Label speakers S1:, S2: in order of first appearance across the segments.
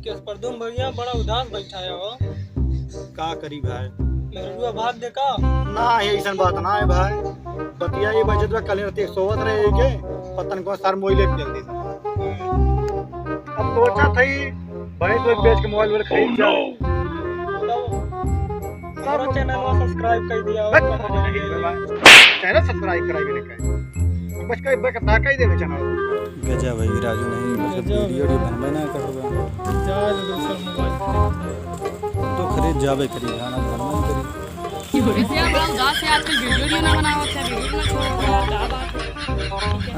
S1: Case पर तुम भैया बड़ा उदास बैठा हो।
S2: का करी भाई?
S1: मेरुआ भात देखा
S2: ना ऐसा बात ना है भाई। बतिया ये बजट में कल रहती सोवत रहे के पतन को सर मोइले फेल दे। अब सोचा थी भाई तो बेच के मोबाइल खरीद जाओ।
S1: हमारा चैनल को सब्सक्राइब कर दिया
S2: चैनल सब्सक्राइब कराई मैंने कहा बस कई बता कई देवे चैनल
S3: गजा भाई राजू नहीं मतलब वीडियो बनबे ना करबे
S1: जा दूसरा मोबाइल
S3: तो खरीद जाबे करी गाना बनबे करी
S4: ऐसे आप बड़ा उदास है आजकल वीडियो ना बनावत है वीडियो ना छोड़ क्या बात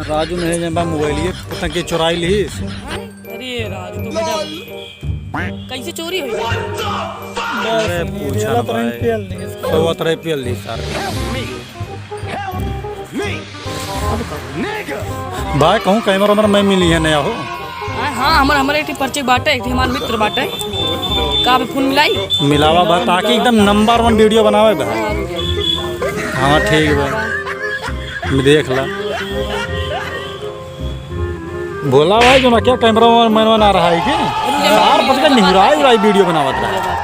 S3: राजू नहीं जब मोबाइल ये पता के चुराई ली।
S4: अरे राजू तो मजा कैसे चोरी हुई?
S3: अरे पूछा भाई तो उतरे पेल ली सर भाई कहूँ कैमरा उमर मैं मिली है नया हो।
S4: हाँ हमारे एक परिचय बाटे एक हमारे मित्र बाटे का भी फोन मिलाई
S3: मिलावा बा ताकि एकदम नंबर 1 वीडियो बनावे भाई। हाँ ठीक भाई देख ला भोला भाई जो ना क्या कैमरा मैन बना रहा है कि चार बज के निहुराई वीडियो बनावत रहा।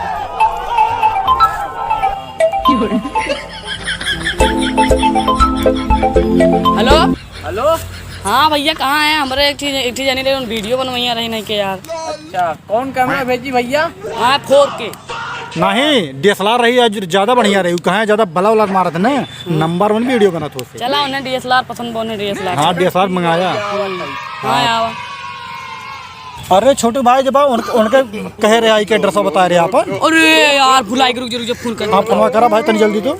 S4: Hello
S5: hello.
S4: हाँ भैया कहाँ है? हमारे एक थी जानी रही वीडियो बनवाइया रही नहीं के यार।
S5: अच्छा कौन कैमरा भेजी भैया?
S4: हाँ 4K
S3: नहीं DSLR रही है ज्यादा बढ़िया रही कहाँ ज्यादा बला उला मारत ना नंबर 1 वीडियो बना तो
S4: चला उन्हें DSLR पसंद बोने DSLR।
S3: हाँ DSLR मंगाया।
S4: हाँ आवा।
S3: अरे छोटे भाई जब उनके कहे रहे आई के एड्रेस बता रहे आप।
S4: अरे यार भुलाई के रुक जा फोन कर।
S3: हाँ फोन करा भाई तनी जल्दी तो।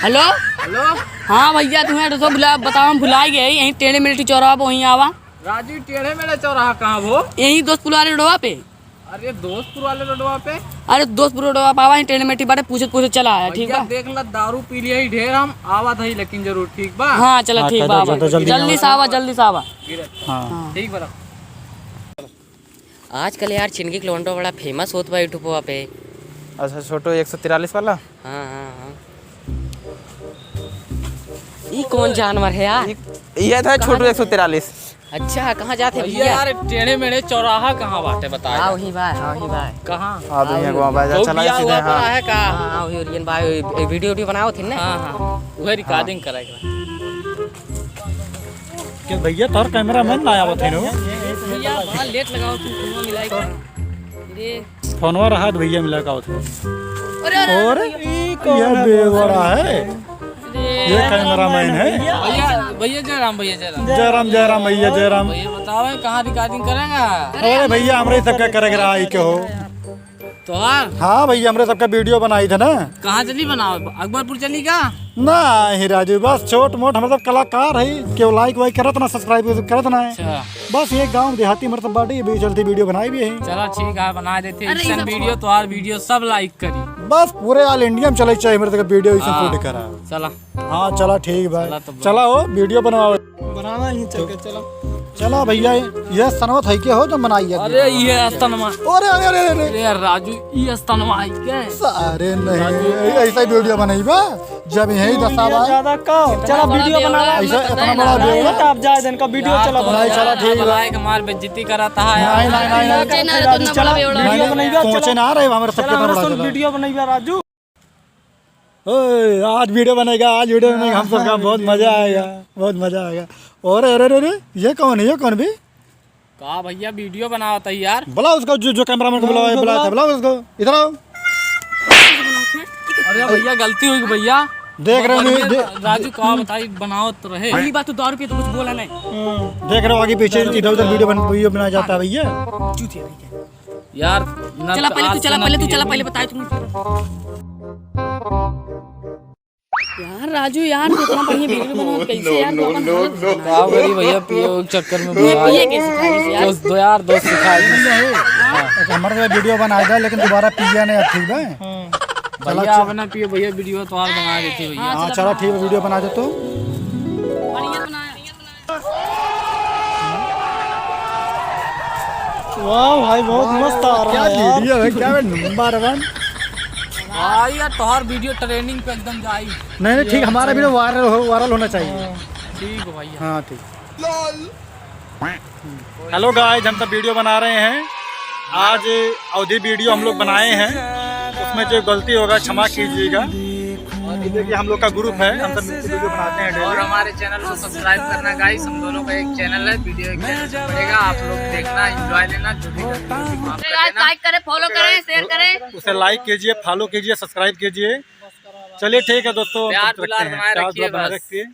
S4: Hello
S5: hello.
S4: हाँ भैया तुम्हें एड्रेस बताओ हम भुलाई गए यहीं टेढ़े मेढ़े चौराहा पे वहीं आवा।
S5: राजू टेढ़े मेढ़े चौराहा कहाँ वो?
S4: यहीं दोस्तपुर वाले रोडवा पे।
S5: अरे दोस्तपुर वाले रोडवा पे?
S4: अरे दोस्तपुर रोडवा पे आवा टेढ़े मेढ़ी बारे पूछे चला आया ठीक
S5: भैया
S4: बा।
S5: देख ला दारू पी लिया ही ढेर हम आवा था लेकिन जरूर ठीक बा।
S4: हाँ चला ठीक बा जल्दी से आवा जल्दी से आवा।
S3: हाँ
S5: ठीक बा।
S6: आजकल यार चिनकी क्लोंडो बड़ा फेमस होता है यूट्यूब पे।
S5: अच्छा छोटो 143 वाला।
S6: हाँ हाँ हाँ ये कौन जानवर है यार?
S5: ये था छोटो 143।
S6: अच्छा कहाँ जाते
S5: भैया यार टेढ़े मेढ़े चौराहा कहाँ बाटे बताया?
S6: हाँ वही भाई
S5: कहाँ?
S2: अब यहां को बाजा चला सीधे। हां
S5: है का?
S6: हाँ वही ओरियन भाई वीडियो बनाओ थी ना।
S5: हाँ हाँ वही रिकॉर्डिंग कराएगा।
S3: क्या भैया तार कैमरा मैन ना आया थे नो
S4: भैया बड़ा लेट लगाओ तुम फोन मिलाई कर। अरे
S3: फोनवा रहा भैया मिला का थे।
S4: अरे
S3: और ये बेवड़ा है ये कैमरा मैन है।
S5: भैया जयराम
S3: जयराम भैया जयराम।
S5: भैया बताओ कहाँ रिकॉर्डिंग करेगा?
S3: अरे भैया हमरे सबका करेगा आई के हो।
S5: तो यार
S3: हाँ भैया हमरे सबका वीडियो बनाई थे ना।
S5: कहाँ चली बनाओ? अकबरपुर चली का?
S3: ना ही राजू बस छोट मोट हम सब कलाकार है केवल लाइक वाइक करत ना सब्सक्राइब करत ना है।
S5: अच्छा
S3: बस ये गांव देहाती मतलब बाटी भी चलती वीडियो बनाई भी है।
S5: चलो ठीक है बना देते हैं वीडियो तो यार वीडियो सब लाइक करी।
S3: बस पूरे ऑल इंडिया में चले चाहिए मेरे तक वीडियो इसे शूट करा।
S5: चला
S3: हाँ चला ठीक भाई
S5: चला तो
S3: चला हो वीडियो बनवाओ
S1: बनाना ही चल के चलो।
S3: चला भैया ये सनवत है के हो तो बनाइए।
S5: अरे ये स्तनमा।
S3: अरे अरे अरे अरे
S5: अरे राजू ये स्तनमा है क्या?
S3: अरे नहीं ऐसा ही वीडियो बनाइबा जब यही दसावा
S1: ज्यादा का चला वीडियो बना
S3: ऐसा इतना बड़ा वीडियो
S1: आप जाए दिन का वीडियो चला
S3: बनाई चला ठीक है।
S5: भाई हमार बेइज्जती कराता है
S3: नहीं नहीं नहीं
S1: चला वीडियो बनाइबा
S3: सोचे ना रहे हमारे सबके तरफ
S1: चला वीडियो बनाइबा राजू।
S3: ओए आज वीडियो बनेगा आज वीडियो बनेगा हम सबका बहुत मजा आएगा। और अरे अरे ये कौन है ये कौन भी?
S5: कहा भैया वीडियो बनाओ था यार।
S3: बुलाओ उसको जो कैमरामैन को बुलाओ उसको इधर आओ।
S5: अरे भैया गलती हुई भैया
S3: देख रहे हो
S5: राजू कहा बताई बनाओ तो रहे।
S4: पहली बात तो दारू पे तो कुछ बोला नहीं।
S3: देख रहे हो आगे पीछे इधर उधर वीडियो बनाया जाता है भैया।
S5: यार
S4: चला पहले तू पहले बताए तुम। यार राजू यार तो इतना बढ़िया वीडियो बनाओ कैसे यार
S5: क्या बोली भैया पियो चक्कर में
S4: ये कैसे खाई यार?
S5: दो यार दोस्त सिखाए
S3: हमारे वीडियो बनाया था लेकिन दोबारा पिया नहीं ठीक है।
S5: भैया आप ना पियो भैया वीडियो तो और बना देते भैया।
S3: हाँ चलो ठीक है वीडियो बना दे तो।
S4: बढ़िया बनाया।
S1: वाह भाई बहुत मस्त आ रहा है यार।
S3: वीडियो है क्या नंबर 1।
S5: हाँ यार तोहर वीडियो ट्रेनिंग पे एकदम जाई।
S3: नहीं ठीक हमारा वीडियो वायरल होना चाहिए।
S5: ठीक है भैया।
S3: हाँ ठीक। हेलो गाइस हम सब वीडियो बना रहे हैं आज अवधि वीडियो हम लोग बनाए हैं, उसमें जो गलती होगा क्षमा कीजिएगा। और ये देखिए हम लोग का ग्रुप है, हम सब मिलकर वीडियो बनाते हैं
S5: और
S3: डेली।
S5: हमारे चैनल को सब्सक्राइब करना गाइस, हम दोनों का एक चैनल है, वीडियो एक चैनल से पड़ेगा, आप लोग देखना, एंजॉय लेना, जो भी करना आप कर लेना।
S4: लाइक करें, फॉलो करें, शेयर करें।
S3: उसे लाइक कीजिए, फॉलो कीजिए, सब्सक्राइब कीजिए। चलिए ठीक है दोस्तों,
S5: प्यार
S3: रखते
S5: दुलार
S3: हैं,
S5: बनाए
S3: प्यार
S5: रखिए
S3: दुलार बनाए
S5: बस।
S3: रखिए।